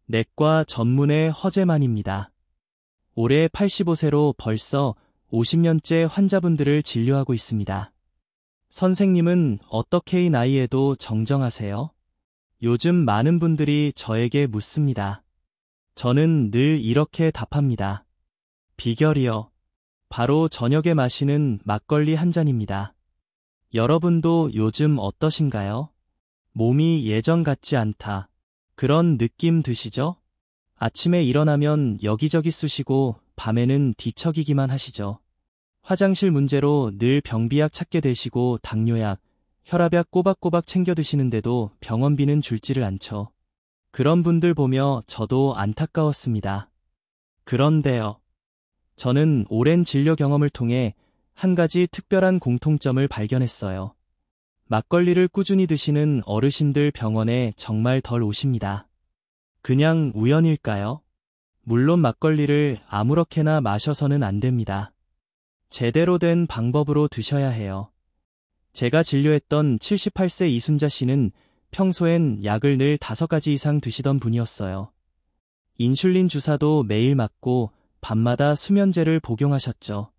내과 전문의 허재만입니다. 올해 85세로 벌써 50년째 환자분들을 진료하고 있습니다. 선생님은 어떻게 이 나이에도 정정하세요? 요즘 많은 분들이 저에게 묻습니다. 저는 늘 이렇게 답합니다. 비결이요. 바로 저녁에 마시는 막걸리 한 잔입니다. 여러분도 요즘 어떠신가요? 몸이 예전 같지 않다. 그런 느낌 드시죠? 아침에 일어나면 여기저기 쑤시고 밤에는 뒤척이기만 하시죠. 화장실 문제로 늘 병비약 찾게 되시고 당뇨약, 혈압약 꼬박꼬박 챙겨 드시는데도 병원비는 줄지를 않죠. 그런 분들 보며 저도 안타까웠습니다. 그런데요. 저는 오랜 진료 경험을 통해 한 가지 특별한 공통점을 발견했어요. 막걸리를 꾸준히 드시는 어르신들 병원에 정말 덜 오십니다. 그냥 우연일까요? 물론 막걸리를 아무렇게나 마셔서는 안 됩니다. 제대로 된 방법으로 드셔야 해요. 제가 진료했던 78세 이순자 씨는 평소엔 약을 늘 5가지 이상 드시던 분이었어요. 인슐린 주사도 매일 맞고 밤마다 수면제를 복용하셨죠.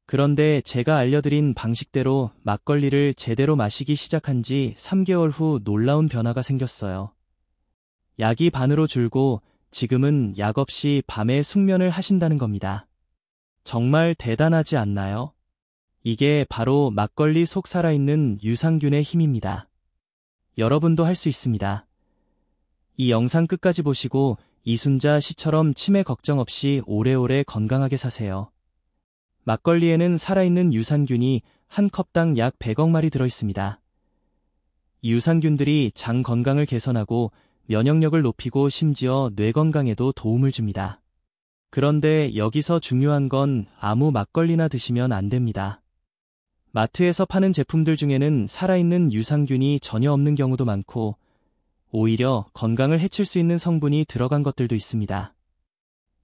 그런데 제가 알려드린 방식대로 막걸리를 제대로 마시기 시작한 지 3개월 후 놀라운 변화가 생겼어요. 약이 반으로 줄고 지금은 약 없이 밤에 숙면을 하신다는 겁니다. 정말 대단하지 않나요? 이게 바로 막걸리 속 살아있는 유산균의 힘입니다. 여러분도 할 수 있습니다. 이 영상 끝까지 보시고 이순자 씨처럼 치매 걱정 없이 오래오래 건강하게 사세요. 막걸리에는 살아있는 유산균이 한 컵당 약 100억 마리 들어있습니다. 이 유산균들이 장 건강을 개선하고 면역력을 높이고 심지어 뇌 건강에도 도움을 줍니다. 그런데 여기서 중요한 건 아무 막걸리나 드시면 안 됩니다. 마트에서 파는 제품들 중에는 살아있는 유산균이 전혀 없는 경우도 많고 오히려 건강을 해칠 수 있는 성분이 들어간 것들도 있습니다.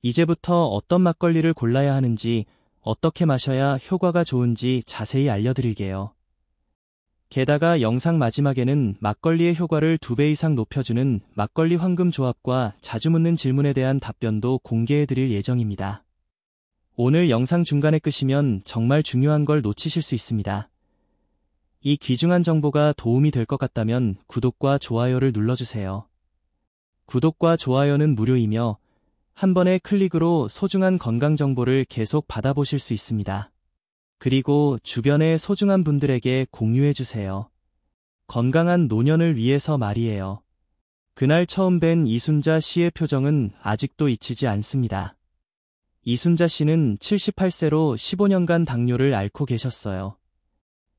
이제부터 어떤 막걸리를 골라야 하는지 어떻게 마셔야 효과가 좋은지 자세히 알려드릴게요. 게다가 영상 마지막에는 막걸리의 효과를 2배 이상 높여주는 막걸리 황금 조합과 자주 묻는 질문에 대한 답변도 공개해드릴 예정입니다. 오늘 영상 중간에 끄시면 정말 중요한 걸 놓치실 수 있습니다. 이 귀중한 정보가 도움이 될 것 같다면 구독과 좋아요를 눌러주세요. 구독과 좋아요는 무료이며 한 번의 클릭으로 소중한 건강 정보를 계속 받아보실 수 있습니다. 그리고 주변의 소중한 분들에게 공유해주세요. 건강한 노년을 위해서 말이에요. 그날 처음 뵌 이순자 씨의 표정은 아직도 잊히지 않습니다. 이순자 씨는 78세로 15년간 당뇨를 앓고 계셨어요.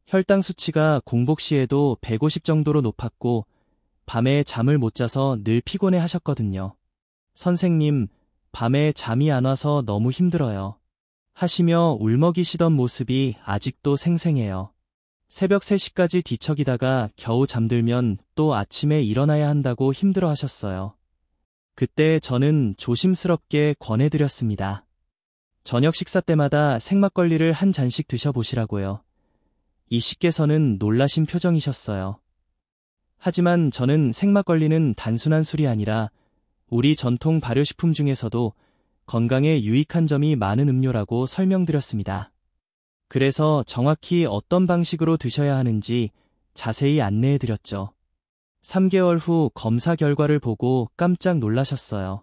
혈당 수치가 공복 시에도 150 정도로 높았고 밤에 잠을 못 자서 늘 피곤해 하셨거든요. 선생님, 밤에 잠이 안 와서 너무 힘들어요. 하시며 울먹이시던 모습이 아직도 생생해요. 새벽 3시까지 뒤척이다가 겨우 잠들면 또 아침에 일어나야 한다고 힘들어 하셨어요. 그때 저는 조심스럽게 권해드렸습니다. 저녁 식사 때마다 생막걸리를 한 잔씩 드셔보시라고요. 이 씨께서는 놀라신 표정이셨어요. 하지만 저는 생막걸리는 단순한 술이 아니라 우리 전통 발효식품 중에서도 건강에 유익한 점이 많은 음료라고 설명드렸습니다. 그래서 정확히 어떤 방식으로 드셔야 하는지 자세히 안내해드렸죠. 3개월 후 검사 결과를 보고 깜짝 놀라셨어요.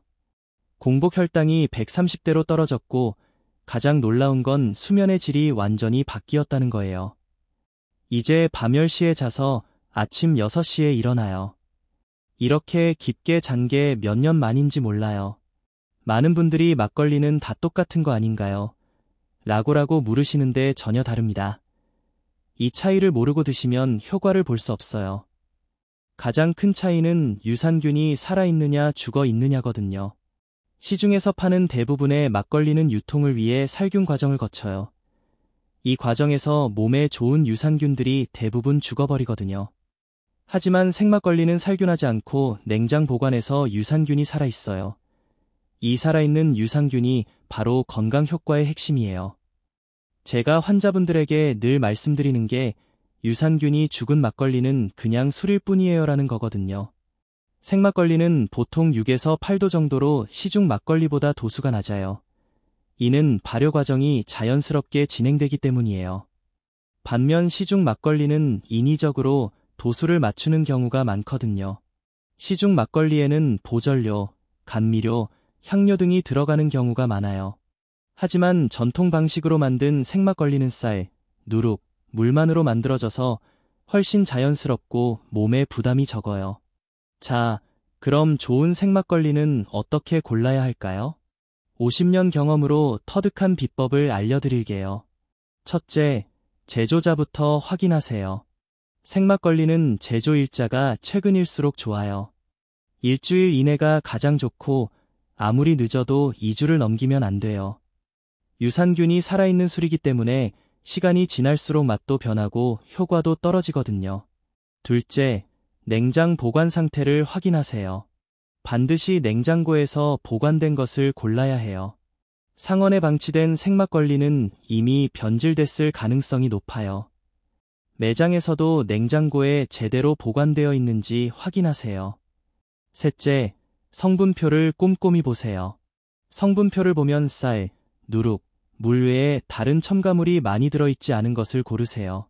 공복 혈당이 130대로 떨어졌고 가장 놀라운 건 수면의 질이 완전히 바뀌었다는 거예요. 이제 밤 10시에 자서 아침 6시에 일어나요. 이렇게 깊게 잔 게 몇 년 만인지 몰라요. 많은 분들이 막걸리는 다 똑같은 거 아닌가요? 라고 물으시는데 전혀 다릅니다. 이 차이를 모르고 드시면 효과를 볼 수 없어요. 가장 큰 차이는 유산균이 살아있느냐 죽어 있느냐거든요. 시중에서 파는 대부분의 막걸리는 유통을 위해 살균 과정을 거쳐요. 이 과정에서 몸에 좋은 유산균들이 대부분 죽어버리거든요. 하지만 생막걸리는 살균하지 않고 냉장 보관해서 유산균이 살아있어요. 이 살아있는 유산균이 바로 건강 효과의 핵심이에요. 제가 환자분들에게 늘 말씀드리는 게 유산균이 죽은 막걸리는 그냥 술일 뿐이에요 라는 거거든요. 생막걸리는 보통 6에서 8도 정도로 시중 막걸리보다 도수가 낮아요. 이는 발효 과정이 자연스럽게 진행되기 때문이에요. 반면 시중 막걸리는 인위적으로 도수를 맞추는 경우가 많거든요. 시중 막걸리에는 보전료, 감미료, 향료 등이 들어가는 경우가 많아요. 하지만 전통 방식으로 만든 생막걸리는 쌀, 누룩, 물만으로 만들어져서 훨씬 자연스럽고 몸에 부담이 적어요. 자, 그럼 좋은 생막걸리는 어떻게 골라야 할까요? 50년 경험으로 터득한 비법을 알려드릴게요. 첫째, 제조자부터 확인하세요. 생막걸리는 제조 일자가 최근일수록 좋아요. 일주일 이내가 가장 좋고 아무리 늦어도 2주를 넘기면 안 돼요. 유산균이 살아있는 술이기 때문에 시간이 지날수록 맛도 변하고 효과도 떨어지거든요. 둘째, 냉장 보관 상태를 확인하세요. 반드시 냉장고에서 보관된 것을 골라야 해요. 상온에 방치된 생막걸리는 이미 변질됐을 가능성이 높아요. 매장에서도 냉장고에 제대로 보관되어 있는지 확인하세요. 셋째, 성분표를 꼼꼼히 보세요. 성분표를 보면 쌀, 누룩, 물 외에 다른 첨가물이 많이 들어있지 않은 것을 고르세요.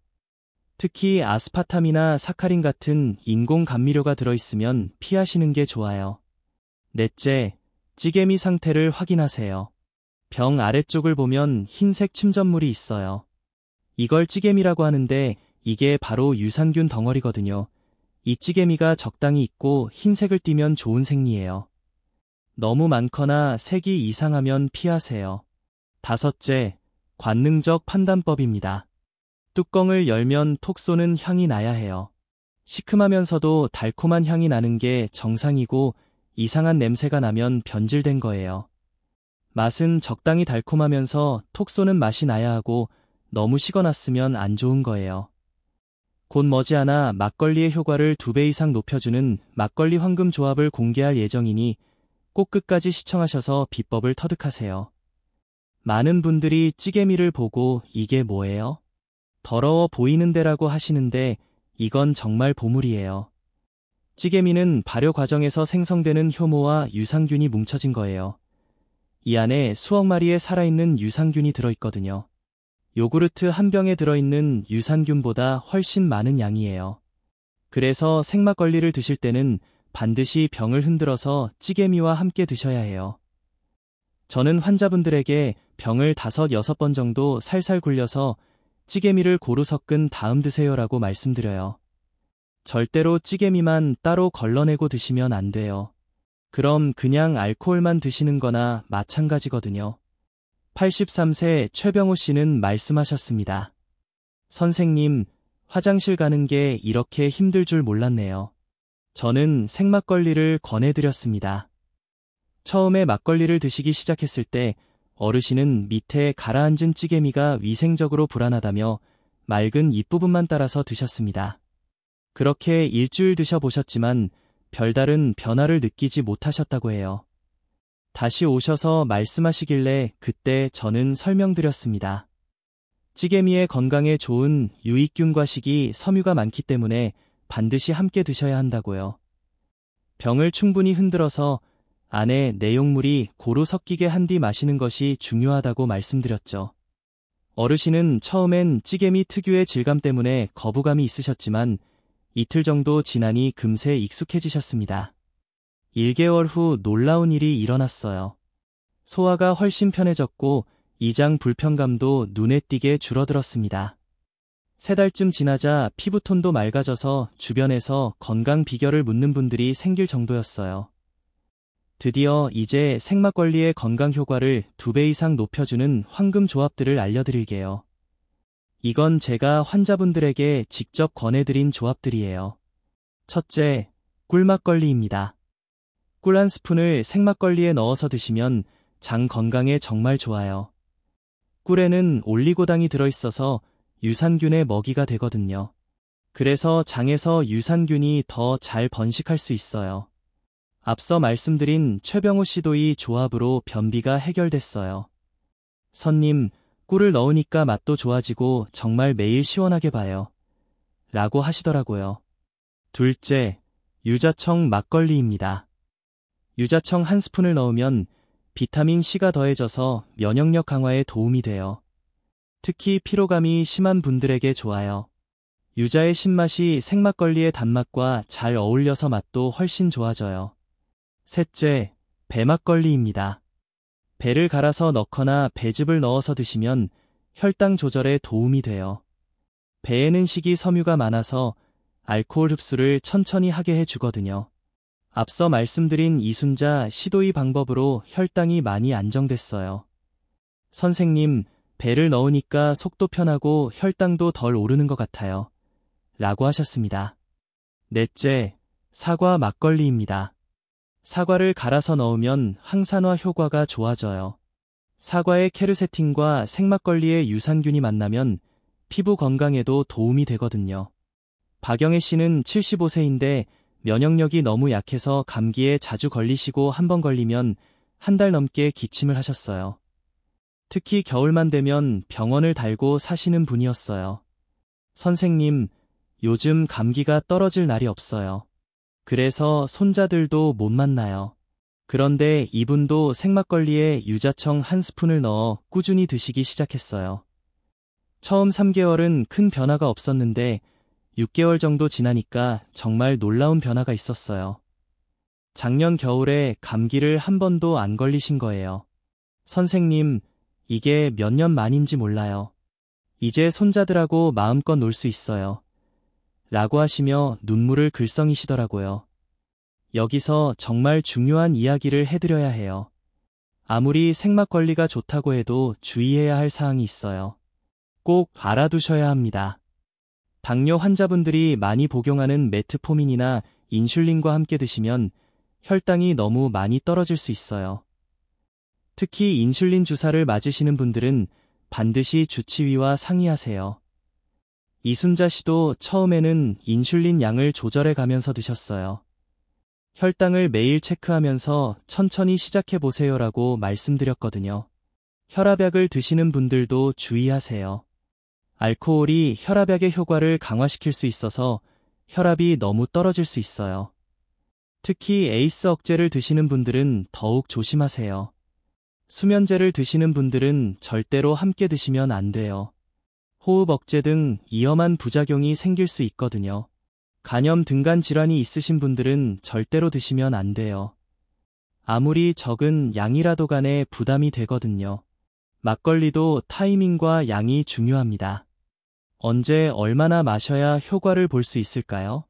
특히 아스파탐이나 사카린 같은 인공 감미료가 들어있으면 피하시는 게 좋아요. 넷째, 찌개미 상태를 확인하세요. 병 아래쪽을 보면 흰색 침전물이 있어요. 이걸 찌개미라고 하는데 이게 바로 유산균 덩어리거든요. 이 찌개미가 적당히 있고 흰색을 띠면 좋은 생리예요. 너무 많거나 색이 이상하면 피하세요. 다섯째, 관능적 판단법입니다. 뚜껑을 열면 톡 쏘는 향이 나야 해요. 시큼하면서도 달콤한 향이 나는 게 정상이고 이상한 냄새가 나면 변질된 거예요. 맛은 적당히 달콤하면서 톡 쏘는 맛이 나야 하고 너무 식어놨으면 안 좋은 거예요. 곧 머지않아 막걸리의 효과를 2배 이상 높여주는 막걸리 황금 조합을 공개할 예정이니 꼭 끝까지 시청하셔서 비법을 터득하세요. 많은 분들이 찌개미를 보고 이게 뭐예요? 더러워 보이는데라고 하시는데 이건 정말 보물이에요. 찌개미는 발효 과정에서 생성되는 효모와 유산균이 뭉쳐진 거예요. 이 안에 수억 마리의 살아있는 유산균이 들어있거든요. 요구르트 한 병에 들어있는 유산균보다 훨씬 많은 양이에요. 그래서 생막걸리를 드실 때는 반드시 병을 흔들어서 찌개미와 함께 드셔야 해요. 저는 환자분들에게 병을 5, 6번 정도 살살 굴려서 찌개미를 고루 섞은 다음 드세요라고 말씀드려요. 절대로 찌개미만 따로 걸러내고 드시면 안 돼요. 그럼 그냥 알코올만 드시는 거나 마찬가지거든요. 83세 최병호 씨는 말씀하셨습니다. 선생님, 화장실 가는 게 이렇게 힘들 줄 몰랐네요. 저는 생막걸리를 권해드렸습니다. 처음에 막걸리를 드시기 시작했을 때 어르신은 밑에 가라앉은 찌개미가 위생적으로 불안하다며 맑은 잎부분만 따라서 드셨습니다. 그렇게 일주일 드셔보셨지만 별다른 변화를 느끼지 못하셨다고 해요. 다시 오셔서 말씀하시길래 그때 저는 설명드렸습니다. 찌개미의 건강에 좋은 유익균과식이 섬유가 많기 때문에 반드시 함께 드셔야 한다고요. 병을 충분히 흔들어서 안에 내용물이 고루 섞이게 한 뒤 마시는 것이 중요하다고 말씀드렸죠. 어르신은 처음엔 찌개미 특유의 질감 때문에 거부감이 있으셨지만 이틀 정도 지나니 금세 익숙해지셨습니다. 1개월 후 놀라운 일이 일어났어요. 소화가 훨씬 편해졌고 이장 불편감도 눈에 띄게 줄어들었습니다. 3달쯤 지나자 피부톤도 맑아져서 주변에서 건강 비결을 묻는 분들이 생길 정도였어요. 드디어 이제 생막걸리의 건강 효과를 2배 이상 높여주는 황금 조합들을 알려드릴게요. 이건 제가 환자분들에게 직접 권해드린 조합들이에요. 첫째, 꿀막걸리입니다. 꿀 한 스푼을 생막걸리에 넣어서 드시면 장 건강에 정말 좋아요. 꿀에는 올리고당이 들어있어서 유산균의 먹이가 되거든요. 그래서 장에서 유산균이 더 잘 번식할 수 있어요. 앞서 말씀드린 최병호 씨도 이 조합으로 변비가 해결됐어요. 선님, 꿀을 넣으니까 맛도 좋아지고 정말 매일 시원하게 봐요. 라고 하시더라고요. 둘째, 유자청 막걸리입니다. 유자청 한 스푼을 넣으면 비타민 C가 더해져서 면역력 강화에 도움이 돼요. 특히 피로감이 심한 분들에게 좋아요. 유자의 신맛이 생막걸리의 단맛과 잘 어울려서 맛도 훨씬 좋아져요. 셋째, 배막걸리입니다. 배를 갈아서 넣거나 배즙을 넣어서 드시면 혈당 조절에 도움이 돼요. 배에는 식이섬유가 많아서 알코올 흡수를 천천히 하게 해주거든요. 앞서 말씀드린 이순자 시도이 방법으로 혈당이 많이 안정됐어요. 선생님, 배를 넣으니까 속도 편하고 혈당도 덜 오르는 것 같아요. 라고 하셨습니다. 넷째, 사과 막걸리입니다. 사과를 갈아서 넣으면 항산화 효과가 좋아져요. 사과의 케르세틴과 생막걸리의 유산균이 만나면 피부 건강에도 도움이 되거든요. 박영애 씨는 75세인데 면역력이 너무 약해서 감기에 자주 걸리시고 한 번 걸리면 한 달 넘게 기침을 하셨어요. 특히 겨울만 되면 병원을 달고 사시는 분이었어요. 선생님, 요즘 감기가 떨어질 날이 없어요. 그래서 손자들도 못 만나요. 그런데 이분도 생막걸리에 유자청 한 스푼을 넣어 꾸준히 드시기 시작했어요. 처음 3개월은 큰 변화가 없었는데 6개월 정도 지나니까 정말 놀라운 변화가 있었어요. 작년 겨울에 감기를 한 번도 안 걸리신 거예요. 선생님, 이게 몇 년 만인지 몰라요. 이제 손자들하고 마음껏 놀 수 있어요. 라고 하시며 눈물을 글썽이시더라고요. 여기서 정말 중요한 이야기를 해드려야 해요. 아무리 생막걸리가 좋다고 해도 주의해야 할 사항이 있어요. 꼭 알아두셔야 합니다. 당뇨 환자분들이 많이 복용하는 메트포민이나 인슐린과 함께 드시면 혈당이 너무 많이 떨어질 수 있어요. 특히 인슐린 주사를 맞으시는 분들은 반드시 주치의와 상의하세요. 이순자 씨도 처음에는 인슐린 양을 조절해 가면서 드셨어요. 혈당을 매일 체크하면서 천천히 시작해 보세요라고 말씀드렸거든요. 혈압약을 드시는 분들도 주의하세요. 알코올이 혈압약의 효과를 강화시킬 수 있어서 혈압이 너무 떨어질 수 있어요. 특히 에이스 억제를 드시는 분들은 더욱 조심하세요. 수면제를 드시는 분들은 절대로 함께 드시면 안 돼요. 호흡 억제 등 위험한 부작용이 생길 수 있거든요. 간염 등간 질환이 있으신 분들은 절대로 드시면 안 돼요. 아무리 적은 양이라도 간에 부담이 되거든요. 막걸리도 타이밍과 양이 중요합니다. 언제 얼마나 마셔야 효과를 볼 수 있을까요?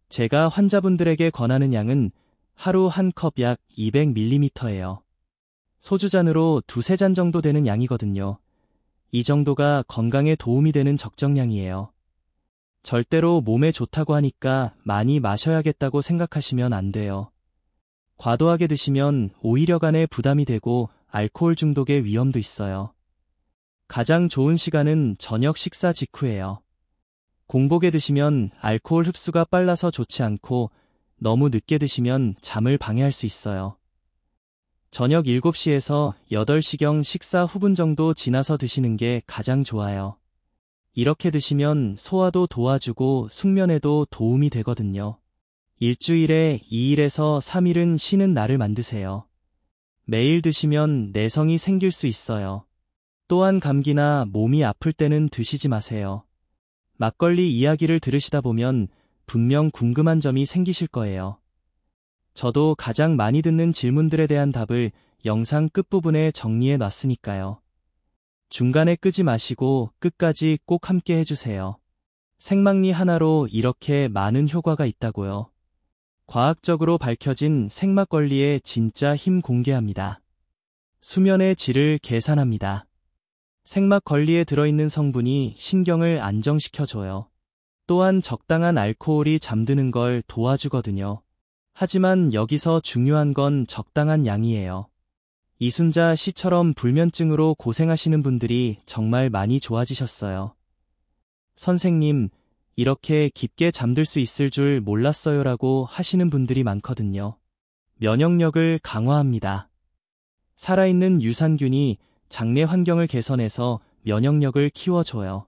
제가 환자분들에게 권하는 양은 하루 한 컵 약 200ml예요. 소주잔으로 2~3잔 정도 되는 양이거든요. 이 정도가 건강에 도움이 되는 적정량이에요. 절대로 몸에 좋다고 하니까 많이 마셔야겠다고 생각하시면 안 돼요. 과도하게 드시면 오히려 간에 부담이 되고 알코올 중독의 위험도 있어요. 가장 좋은 시간은 저녁 식사 직후예요. 공복에 드시면 알코올 흡수가 빨라서 좋지 않고 너무 늦게 드시면 잠을 방해할 수 있어요. 저녁 7시에서 8시경 식사 후분 정도 지나서 드시는 게 가장 좋아요. 이렇게 드시면 소화도 도와주고 숙면에도 도움이 되거든요. 일주일에 2일에서 3일은 쉬는 날을 만드세요. 매일 드시면 내성이 생길 수 있어요. 또한 감기나 몸이 아플 때는 드시지 마세요. 막걸리 이야기를 들으시다 보면 분명 궁금한 점이 생기실 거예요. 저도 가장 많이 듣는 질문들에 대한 답을 영상 끝부분에 정리해 놨으니까요. 중간에 끄지 마시고 끝까지 꼭 함께 해주세요. 생막리 하나로 이렇게 많은 효과가 있다고요. 과학적으로 밝혀진 생막걸리의 진짜 힘 공개합니다. 수면의 질을 계산합니다. 생막걸리에 들어있는 성분이 신경을 안정시켜줘요. 또한 적당한 알코올이 잠드는 걸 도와주거든요. 하지만 여기서 중요한 건 적당한 양이에요. 이순자 씨처럼 불면증으로 고생하시는 분들이 정말 많이 좋아지셨어요. 선생님, 이렇게 깊게 잠들 수 있을 줄 몰랐어요라고 하시는 분들이 많거든요. 면역력을 강화합니다. 살아있는 유산균이 장내 환경을 개선해서 면역력을 키워줘요.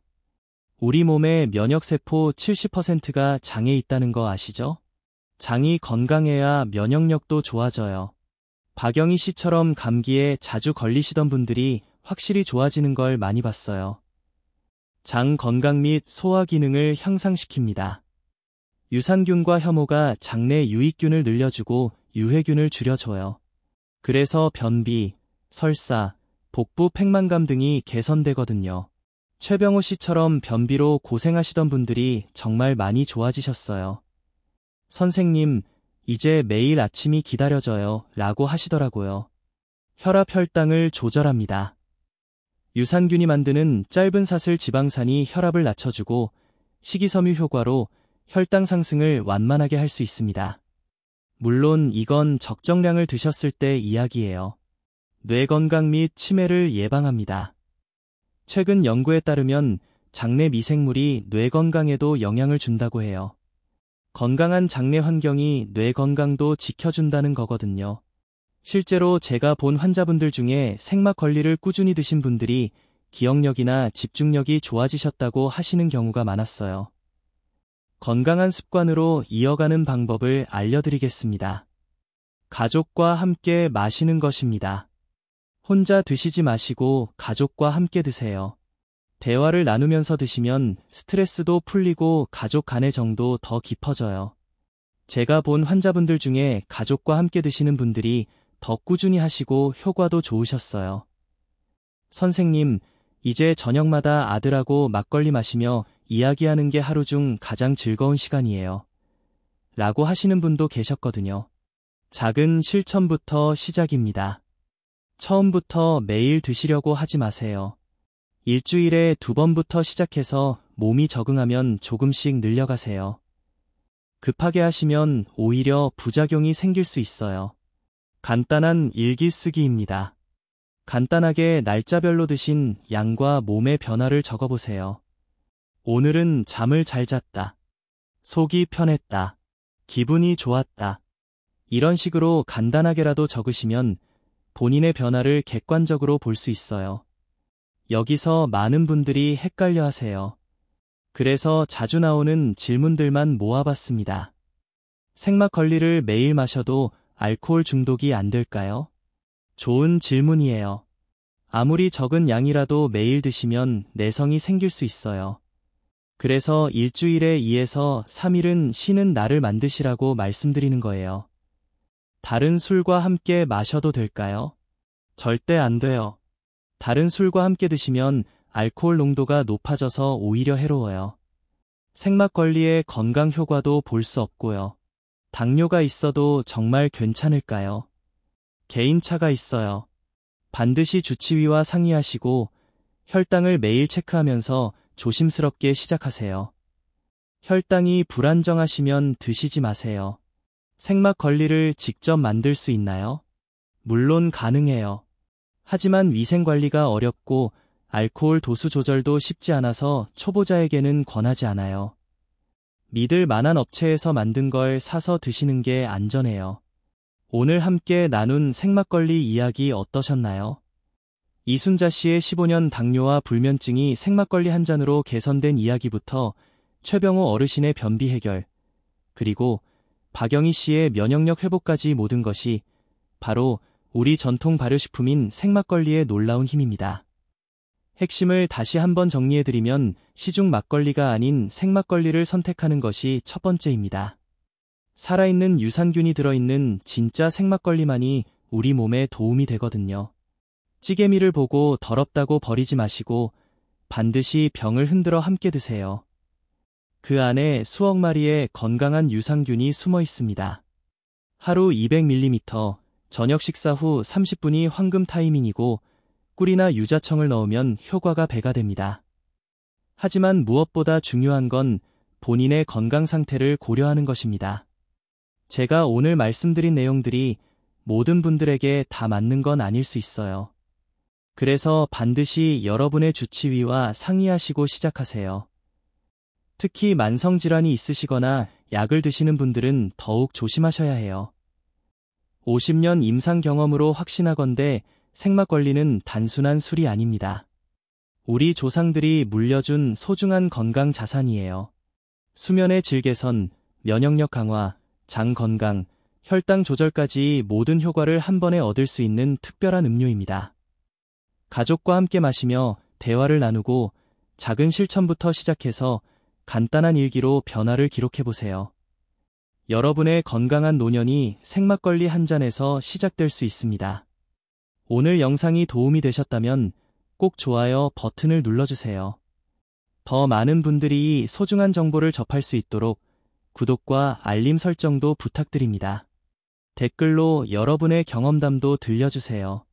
우리 몸의 면역세포 70%가 장에 있다는 거 아시죠? 장이 건강해야 면역력도 좋아져요. 박영희 씨처럼 감기에 자주 걸리시던 분들이 확실히 좋아지는 걸 많이 봤어요. 장 건강 및 소화 기능을 향상시킵니다. 유산균과 혐오가 장내 유익균을 늘려주고 유해균을 줄여줘요. 그래서 변비, 설사, 복부 팽만감 등이 개선되거든요. 최병호 씨처럼 변비로 고생하시던 분들이 정말 많이 좋아지셨어요. 선생님, 이제 매일 아침이 기다려져요 라고 하시더라고요. 혈압 혈당을 조절합니다. 유산균이 만드는 짧은 사슬 지방산이 혈압을 낮춰주고 식이섬유 효과로 혈당 상승을 완만하게 할 수 있습니다. 물론 이건 적정량을 드셨을 때 이야기예요. 뇌 건강 및 치매를 예방합니다. 최근 연구에 따르면 장내 미생물이 뇌 건강에도 영향을 준다고 해요. 건강한 장내 환경이 뇌 건강도 지켜준다는 거거든요. 실제로 제가 본 환자분들 중에 생막걸리를 꾸준히 드신 분들이 기억력이나 집중력이 좋아지셨다고 하시는 경우가 많았어요. 건강한 습관으로 이어가는 방법을 알려드리겠습니다. 가족과 함께 마시는 것입니다. 혼자 드시지 마시고 가족과 함께 드세요. 대화를 나누면서 드시면 스트레스도 풀리고 가족 간의 정도 더 깊어져요. 제가 본 환자분들 중에 가족과 함께 드시는 분들이 더 꾸준히 하시고 효과도 좋으셨어요. 선생님, 이제 저녁마다 아들하고 막걸리 마시며 이야기하는 게 하루 중 가장 즐거운 시간이에요. 라고 하시는 분도 계셨거든요. 작은 실천부터 시작입니다. 처음부터 매일 드시려고 하지 마세요. 일주일에 2번부터 시작해서 몸이 적응하면 조금씩 늘려가세요. 급하게 하시면 오히려 부작용이 생길 수 있어요. 간단한 일기 쓰기입니다. 간단하게 날짜별로 드신 양과 몸의 변화를 적어보세요. 오늘은 잠을 잘 잤다. 속이 편했다. 기분이 좋았다. 이런 식으로 간단하게라도 적으시면 본인의 변화를 객관적으로 볼 수 있어요. 여기서 많은 분들이 헷갈려 하세요. 그래서 자주 나오는 질문들만 모아봤습니다. 생막걸리를 매일 마셔도 알코올 중독이 안 될까요? 좋은 질문이에요. 아무리 적은 양이라도 매일 드시면 내성이 생길 수 있어요. 그래서 일주일에 2에서 3일은 쉬는 날을 만드시라고 말씀드리는 거예요. 다른 술과 함께 마셔도 될까요? 절대 안 돼요. 다른 술과 함께 드시면 알코올 농도가 높아져서 오히려 해로워요. 생막걸리의 건강 효과도 볼 수 없고요. 당뇨가 있어도 정말 괜찮을까요? 개인차가 있어요. 반드시 주치의와 상의하시고 혈당을 매일 체크하면서 조심스럽게 시작하세요. 혈당이 불안정하시면 드시지 마세요. 생막걸리를 직접 만들 수 있나요? 물론 가능해요. 하지만 위생관리가 어렵고 알코올 도수 조절도 쉽지 않아서 초보자에게는 권하지 않아요. 믿을 만한 업체에서 만든 걸 사서 드시는 게 안전해요. 오늘 함께 나눈 생막걸리 이야기 어떠셨나요? 이순자 씨의 15년 당뇨와 불면증이 생막걸리 한 잔으로 개선된 이야기부터 최병호 어르신의 변비 해결, 그리고 박영희 씨의 면역력 회복까지 모든 것이 바로 우리 전통 발효식품인 생막걸리의 놀라운 힘입니다. 핵심을 다시 한번 정리해드리면 시중 막걸리가 아닌 생막걸리를 선택하는 것이 첫 번째입니다. 살아있는 유산균이 들어있는 진짜 생막걸리만이 우리 몸에 도움이 되거든요. 찌개미를 보고 더럽다고 버리지 마시고 반드시 병을 흔들어 함께 드세요. 그 안에 수억 마리의 건강한 유산균이 숨어 있습니다. 하루 200ml, 저녁 식사 후 30분이 황금 타이밍이고 꿀이나 유자청을 넣으면 효과가 배가 됩니다. 하지만 무엇보다 중요한 건 본인의 건강 상태를 고려하는 것입니다. 제가 오늘 말씀드린 내용들이 모든 분들에게 다 맞는 건 아닐 수 있어요. 그래서 반드시 여러분의 주치의와 상의하시고 시작하세요. 특히 만성질환이 있으시거나 약을 드시는 분들은 더욱 조심하셔야 해요. 50년 임상 경험으로 확신하건대 생막걸리는 단순한 술이 아닙니다. 우리 조상들이 물려준 소중한 건강 자산이에요. 수면의 질 개선, 면역력 강화, 장 건강, 혈당 조절까지 모든 효과를 한 번에 얻을 수 있는 특별한 음료입니다. 가족과 함께 마시며 대화를 나누고 작은 실천부터 시작해서 간단한 일기로 변화를 기록해보세요. 여러분의 건강한 노년이 생막걸리 한 잔에서 시작될 수 있습니다. 오늘 영상이 도움이 되셨다면 꼭 좋아요 버튼을 눌러주세요. 더 많은 분들이 소중한 정보를 접할 수 있도록 구독과 알림 설정도 부탁드립니다. 댓글로 여러분의 경험담도 들려주세요.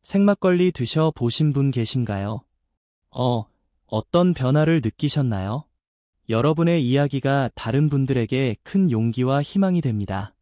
생막걸리 드셔보신 분 계신가요? 어떤 변화를 느끼셨나요? 여러분의 이야기가 다른 분들에게 큰 용기와 희망이 됩니다.